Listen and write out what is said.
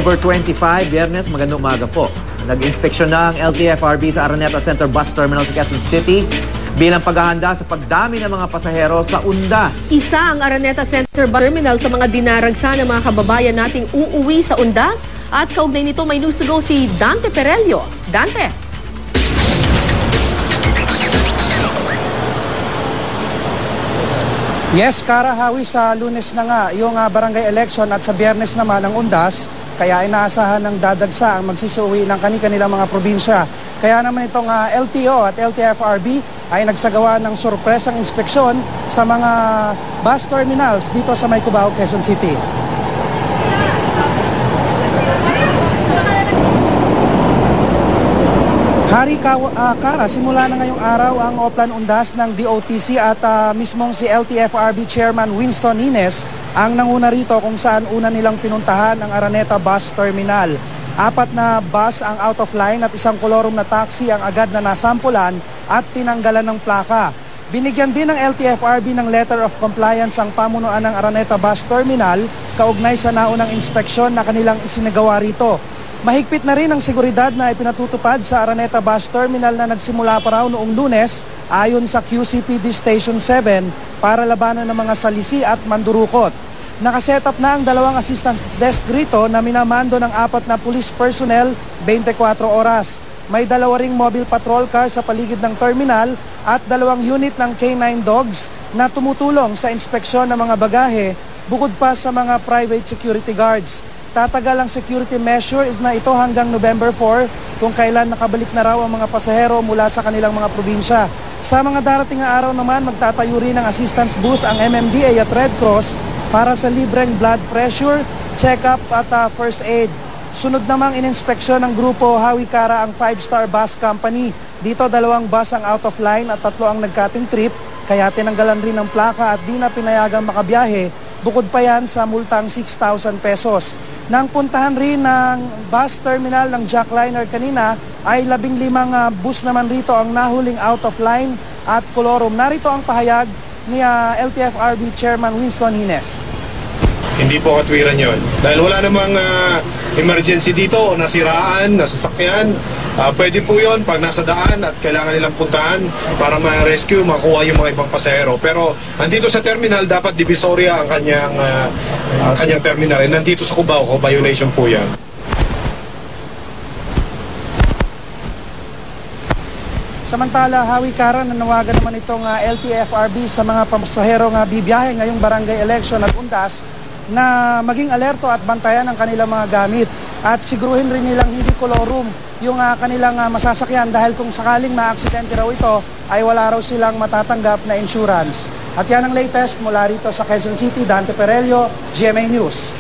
October 25, Biyernes, magandang umaga po. Nag-inspeksyon na ang LTFRB sa Araneta Center Bus Terminal sa Quezon City bilang paghahanda sa pagdami ng mga pasahero sa Undas. Isa ang Araneta Center Bus Terminal sa mga dinaragsa ng mga kababayan nating uuwi sa Undas at kaugnay nito may news to go si Dante Perelio. Dante! Yes, Kara, Hawi, sa Lunes na nga yung barangay election at sa Biyernes naman ang Undas, kaya inaasahan ng dadagsa ang magsisuwi ng kani-kanilang mga probinsya. Kaya naman itong LTO at LTFRB ay nagsagawa ng sorpresang inspeksyon sa mga bus terminals dito sa May Cubao, Quezon City. Hari Kara, simula na ngayong araw ang Oplan Undas ng DOTC at mismong si LTFRB Chairman Winston Hines ang nanguna rito kung saan una nilang pinuntahan ang Araneta Bus Terminal. 4 na bus ang out of line at isang kolorum na taxi ang agad na nasampulan at tinanggalan ng plaka. Binigyan din ng LTFRB ng letter of compliance ang pamunuan ng Araneta Bus Terminal kaugnay sa naunang inspeksyon na kanilang isinagawa rito. Mahigpit na rin ang seguridad na ipinatutupad sa Araneta Bus Terminal na nagsimula pa raw noong Lunes ayon sa QCPD Station 7 para labanan ng mga salisi at mandurukot. Nakaset up na ang 2 assistance desk rito na minamando ng 4 na police personnel 24 oras. May 2 ring mobile patrol car sa paligid ng terminal at 2 unit ng K9 dogs na tumutulong sa inspeksyon ng mga bagahe bukod pa sa mga private security guards. Tatagal ang security measure na ito hanggang November 4 kung kailan nakabalik na raw ang mga pasahero mula sa kanilang mga probinsya. Sa mga darating na araw naman, magtatayo rin ng assistance booth ang MMDA at Red Cross para sa libreng blood pressure, check-up at first aid. Sunod namang ininspeksyon ng grupo Hawi Kara ang 5-star bus company. Dito 2 bus ang out of line at 3 ang nagcutting trip, kaya tinanggalan rin ng plaka at di na pinayagang makabiyahe. Bukod pa yan sa multang 6,000 pesos. Nang puntahan rin ng bus terminal ng Jackliner kanina ay 15 bus naman rito ang nahuling out of line at kolorum. Narito ang pahayag ni LTFRB Chairman Winston Hines. Hindi po katwiran yon. Dahil wala namang emergency dito o nasiraan, nasasakyan. Pwede po yon pag nasa daan at kailangan nilang puntahan para ma-rescue, makuha yung mga ibang pasahero. Pero andito sa terminal, dapat Divisoria ang kanyang terminal. Nandito sa Cubao, violation po yan. Samantala, Hawi Kara, nanawagan naman itong LTFRB sa mga pasahero nga bibiyahe ngayong barangay election at Undas na maging alerto at bantayan ang kanilang mga gamit at siguruhin rin nilang hindi kolorum yung kanilang masasakyan dahil kung sakaling maaksidente raw ito ay wala raw silang matatanggap na insurance. At yan ang latest mula rito sa Quezon City. Dante Perelio, GMA News.